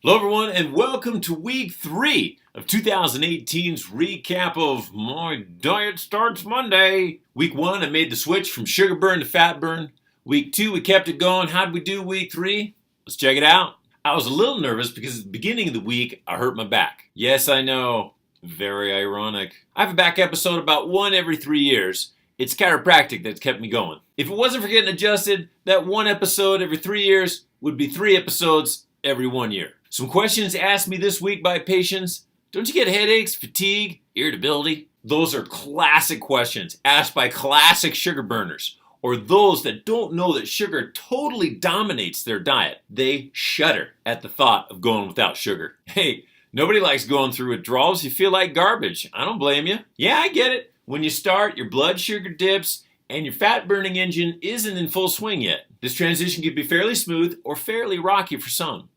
Hello everyone and welcome to week 3 of 2018's recap of My Diet Starts Monday. Week 1 I made the switch from sugar burn to fat burn. Week 2 we kept it going. How'd we do week 3? Let's check it out. I was a little nervous because at the beginning of the week I hurt my back. Yes, I know. Very ironic. I have a back episode about one every 3 years. It's chiropractic that's kept me going. If it wasn't for getting adjusted, that one episode every 3 years would be 3 episodes every 1 year. Some questions asked me this week by patients. Don't you get headaches, fatigue, irritability? Those are classic questions asked by classic sugar burners, or those that don't know that sugar totally dominates their diet. They shudder at the thought of going without sugar. Hey, nobody likes going through withdrawals. You feel like garbage. I don't blame you. Yeah, I get it. When you start, your blood sugar dips and your fat-burning engine isn't in full swing yet. This transition can be fairly smooth or fairly rocky for some.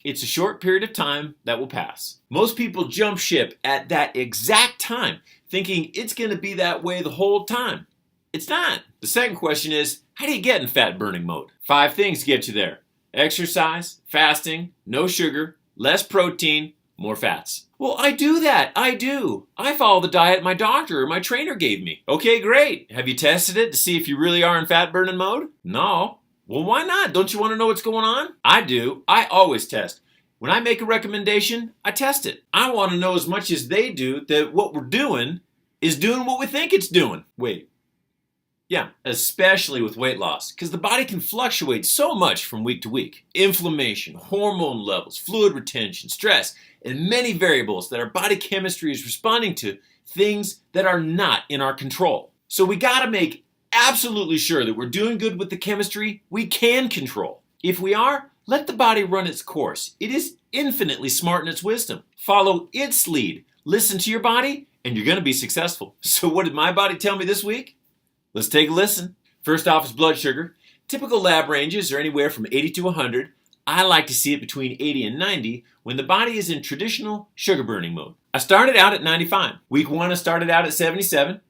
It's a short period of time that will pass. Most people jump ship at that exact time, thinking it's going to be that way the whole time. It's not. The second question is, how do you get in fat-burning mode? 5 things get you there. Exercise, fasting, no sugar, less protein, more fats. Well, I do that. I do. I follow the diet my doctor or my trainer gave me. Okay, great. Have you tested it to see if you really are in fat-burning mode? No. Well, why not? Don't you want to know what's going on? I do. I always test. When I make a recommendation, I test it. I want to know as much as they do that what we're doing is doing what we think it's doing. Wait. Yeah, especially with weight loss, because the body can fluctuate so much from week to week. Inflammation, hormone levels, fluid retention, stress, and many variables that our body chemistry is responding to, things that are not in our control. So we got to make absolutely sure that we're doing good with the chemistry we can control. If we are, let the body run its course. It is infinitely smart in its wisdom. Follow its lead. Listen to your body, and you're going to be successful. So what did my body tell me this week? Let's take a listen. First off is blood sugar. Typical lab ranges are anywhere from 80 to 100. I like to see it between 80 and 90 when the body is in traditional sugar burning mode. I started out at 95. Week 1 I started out at 77.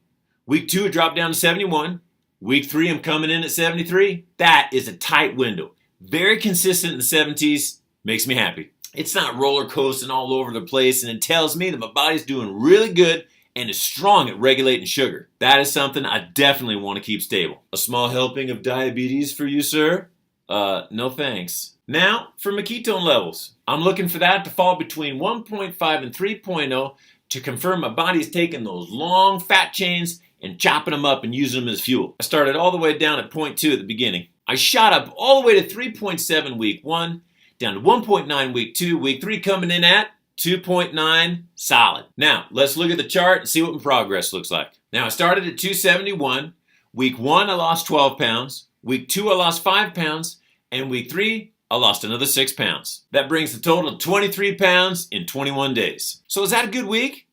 Week 2 I dropped down to 71. Week 3 I'm coming in at 73. That is a tight window. Very consistent in the 70s. Makes me happy. It's not roller coasting all over the place, and it tells me that my body's doing really good and is strong at regulating sugar. That is something I definitely want to keep stable. A small helping of diabetes for you, sir? No thanks. Now, for my ketone levels. I'm looking for that to fall between 1.5 and 3.0 to confirm my body's taking those long fat chains and chopping them up and using them as fuel. I started all the way down at 0.2 at the beginning. I shot up all the way to 3.7 week 1, down to 1.9 week 2, week 3 coming in at 2.9 solid. Now, let's look at the chart and see what my progress looks like. Now, I started at 271. Week 1, I lost 12 pounds. Week 2, I lost 5 pounds. And week 3, I lost another 6 pounds. That brings the total to 23 pounds in 21 days. So is that a good week?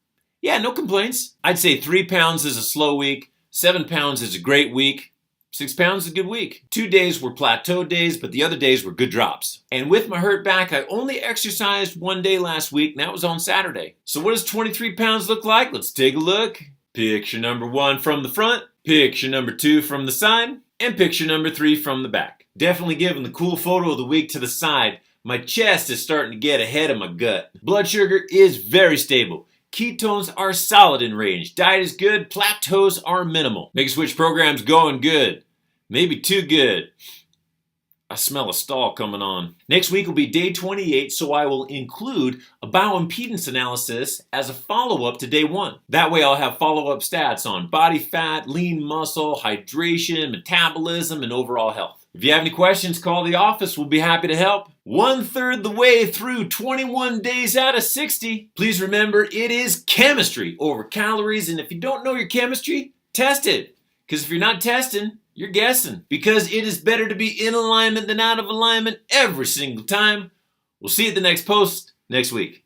Yeah, no complaints. I'd say 3 pounds is a slow week. 7 pounds is a great week. 6 pounds is a good week. 2 days were plateau days, but the other days were good drops. And with my hurt back, I only exercised 1 day last week, and that was on Saturday. So what does 23 pounds look like? Let's take a look. Picture number 1 from the front, picture number 2 from the side, and picture number 3 from the back. Definitely giving the cool photo of the week to the side. My chest is starting to get ahead of my gut. Blood sugar is very stable. Ketones are solid in range. Diet is good. Plateaus are minimal. Make switch program's going good. Maybe too good. I smell a stall coming on. Next week will be day 28, so I will include a bioimpedance analysis as a follow-up to day 1. That way I'll have follow-up stats on body fat, lean muscle, hydration, metabolism, and overall health. If you have any questions, call the office. We'll be happy to help. 1/3 the way through 21 days out of 60. Please remember, it is chemistry over calories, and if you don't know your chemistry, test it. Because if you're not testing, you're guessing. Because it is better to be in alignment than out of alignment every single time. We'll see you at the next post next week.